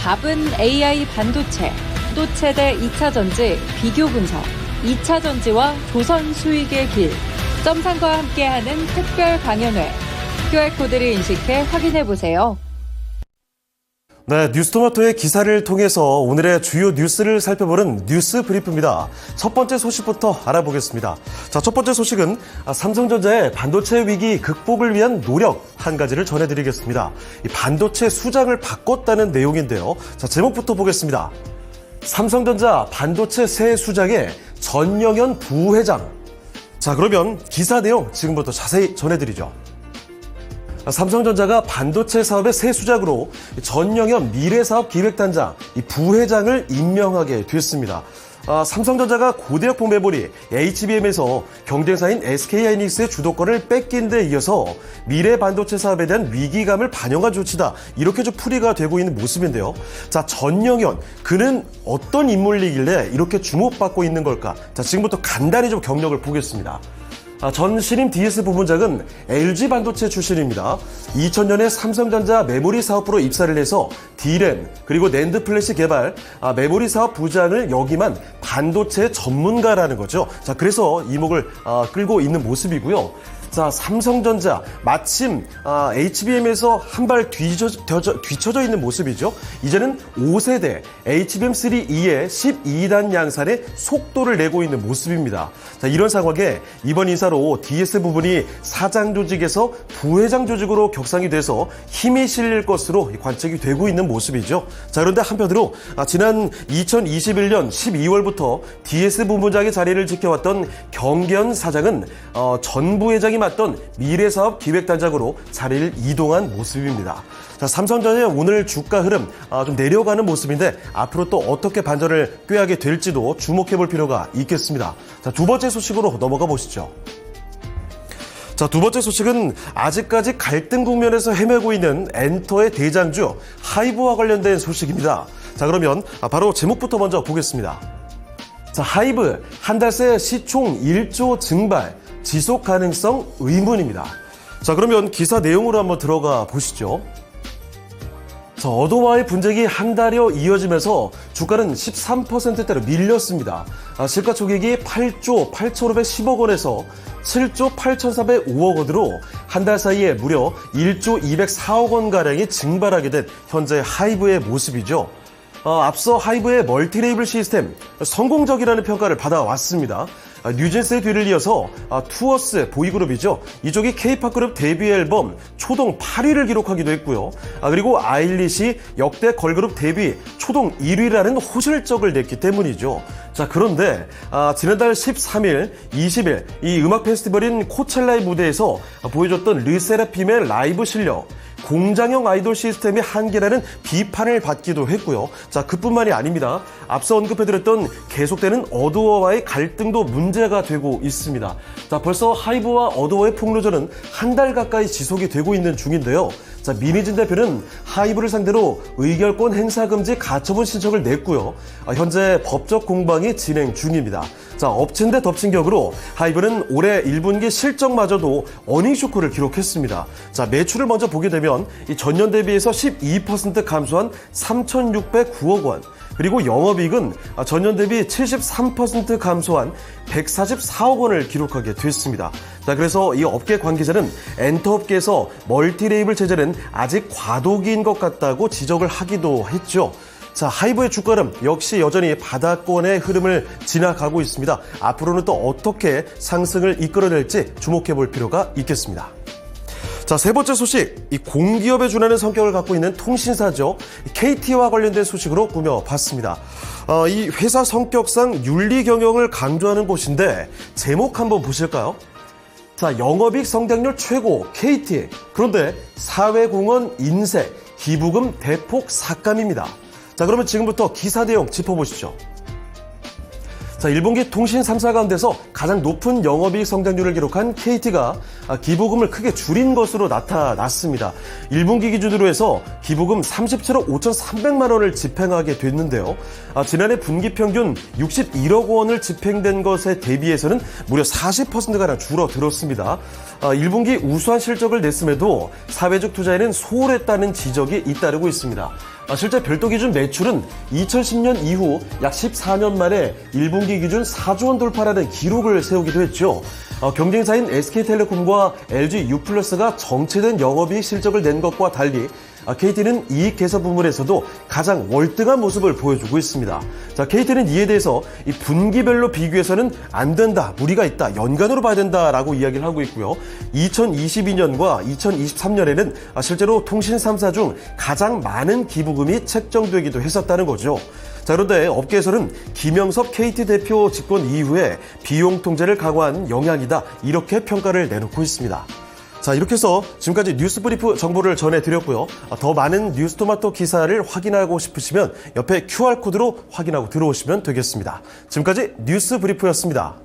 답은 AI 반도체, 또 최대 2차 전지 비교 분석, 2차 전지와 조선 수익의 길, 점상과 함께하는 특별 강연회. QR코드를 인식해 확인해보세요. 네, 뉴스토마토의 기사를 통해서 오늘의 주요 뉴스를 살펴보는 뉴스 브리프입니다. 첫 번째 소식부터 알아보겠습니다. 자, 첫 번째 소식은 삼성전자의 반도체 위기 극복을 위한 노력 한 가지를 전해드리겠습니다. 이 반도체 수장을 바꿨다는 내용인데요. 자, 제목부터 보겠습니다. 삼성전자 반도체 새 수장의 전영현 부회장. 자, 그러면 기사 내용 지금부터 자세히 전해드리죠. 삼성전자가 반도체 사업의 새 수장으로 전영현 미래사업기획단장 이 부회장을 임명하게 됐습니다. 삼성전자가 고대역폭 메모리 HBM에서 경쟁사인 SK하이닉스의 주도권을 뺏긴 데 이어서 미래 반도체 사업에 대한 위기감을 반영한 조치다. 이렇게 좀 풀이가 되고 있는 모습인데요. 자, 전영현, 그는 어떤 인물이길래 이렇게 주목받고 있는 걸까? 자, 지금부터 간단히 좀 경력을 보겠습니다. 전 신임 DS 부분장은 LG 반도체 출신입니다. 2000년에 삼성전자 메모리 사업부로 입사를 해서 D램 그리고 낸드 플래시 개발, 메모리 사업 부장을 역임한 반도체 전문가라는 거죠. 자, 그래서 이목을 끌고 있는 모습이고요. 자, 삼성전자 마침 HBM에서 한 발 뒤쳐져 있는 모습이죠. 이제는 5세대 HBM3E의 12단 양산의 속도를 내고 있는 모습입니다. 자, 이런 상황에 이번 인사로 DS 부분이 사장 조직에서 부회장 조직으로 격상이 돼서 힘이 실릴 것으로 관측이 되고 있는 모습이죠. 자, 그런데 한편으로 지난 2021년 12월부터 DS 부분장의 자리를 지켜왔던 경계현 사장은 전 부회장이 맡던 미래사업 기획단장으로 자리를 이동한 모습입니다. 자, 삼성전자의 오늘 주가 흐름 좀 내려가는 모습인데 앞으로 또 어떻게 반전을 꾀하게 될지도 주목해볼 필요가 있겠습니다. 자, 두 번째 소식으로 넘어가 보시죠. 자, 두 번째 소식은 아직까지 갈등 국면에서 헤매고 있는 엔터의 대장주 하이브와 관련된 소식입니다. 자, 그러면 바로 제목부터 먼저 보겠습니다. 자, 하이브 한 달 새 시총 1조 증발, 지속 가능성 의문입니다. 자, 그러면 기사 내용으로 한번 들어가 보시죠. 자, 어도와의 분쟁이 한 달여 이어지면서 주가는 13%대로 밀렸습니다. 시가총액이 8조 8,510억 원에서 7조 8,405억 원으로 한 달 사이에 무려 1조 204억 원가량이 증발하게 된 현재 하이브의 모습이죠. 앞서 하이브의 멀티레이블 시스템 성공적이라는 평가를 받아왔습니다. 뉴진스의 뒤를 이어서 투어스 보이그룹이죠. 이쪽이 K-팝 그룹 데뷔 앨범 초동 8위를 기록하기도 했고요. 그리고 아일릿이 역대 걸그룹 데뷔 초동 1위라는 호실적을 냈기 때문이죠. 자, 그런데 지난달 13일, 20일 이 음악 페스티벌인 코첼라의 무대에서 보여줬던 르세라핌의 라이브 실력, 공장형 아이돌 시스템의 한계라는 비판을 받기도 했고요. 자, 그뿐만이 아닙니다. 앞서 언급해드렸던 계속되는 어도어와의 갈등도 문제가 되고 있습니다. 자, 벌써 하이브와 어도어의 폭로전은 한 달 가까이 지속이 되고 있는 중인데요. 자, 민희진 대표는 하이브를 상대로 의결권 행사 금지 가처분 신청을 냈고요. 현재 법적 공방이 진행 중입니다. 자, 엎친 데 덮친 격으로 하이브는 올해 1분기 실적마저도 어닝 쇼크를 기록했습니다. 자, 매출을 먼저 보게 되면 이 전년 대비해서 12% 감소한 3,609억 원, 그리고 영업이익은 전년 대비 73% 감소한 144억 원을 기록하게 됐습니다. 자, 그래서 이 업계 관계자는 엔터업계에서 멀티레이블 체제는 아직 과도기인 것 같다고 지적을 하기도 했죠. 자, 하이브의 주가는 역시 여전히 바닥권의 흐름을 지나가고 있습니다. 앞으로는 또 어떻게 상승을 이끌어낼지 주목해 볼 필요가 있겠습니다. 자, 세 번째 소식, 이 공기업에 준하는 성격을 갖고 있는 통신사죠. KT와 관련된 소식으로 꾸며봤습니다. 이 회사 성격상 윤리 경영을 강조하는 곳인데 제목 한번 보실까요? 자, 영업이익 성장률 최고 KT. 그런데 사회공헌 인쇄, 기부금 대폭 삭감입니다. 자, 그러면 지금부터 기사 내용 짚어보시죠. 자, 1분기 통신 3사 가운데서 가장 높은 영업이익 성장률을 기록한 KT가 기부금을 크게 줄인 것으로 나타났습니다. 1분기 기준으로 해서 기부금 37억 5,300만 원을 집행하게 됐는데요. 지난해 분기 평균 61억 원을 집행된 것에 대비해서는 무려 40%가량 줄어들었습니다. 1분기 우수한 실적을 냈음에도 사회적 투자에는 소홀했다는 지적이 잇따르고 있습니다. 실제 별도 기준 매출은 2010년 이후 약 14년 만에 1분기 기준 4조 원 돌파라는 기록을 세우기도 했죠. 경쟁사인 SK텔레콤과 LG U+가 정체된 영업이익 실적을 낸 것과 달리 KT는 이익 개선 부문에서도 가장 월등한 모습을 보여주고 있습니다. KT는 이에 대해서 이 분기별로 비교해서는 안 된다, 무리가 있다, 연간으로 봐야 된다라고 이야기를 하고 있고요. 2022년과 2023년에는 실제로 통신 3사 중 가장 많은 기부금이 책정되기도 했었다는 거죠. 그런데 업계에서는 김영섭 KT 대표 집권 이후에 비용 통제를 강화한 영향이다, 이렇게 평가를 내놓고 있습니다. 이렇게 해서 지금까지 뉴스브리프 정보를 전해드렸고요. 더 많은 뉴스토마토 기사를 확인하고 싶으시면 옆에 QR코드로 확인하고 들어오시면 되겠습니다. 지금까지 뉴스브리프였습니다.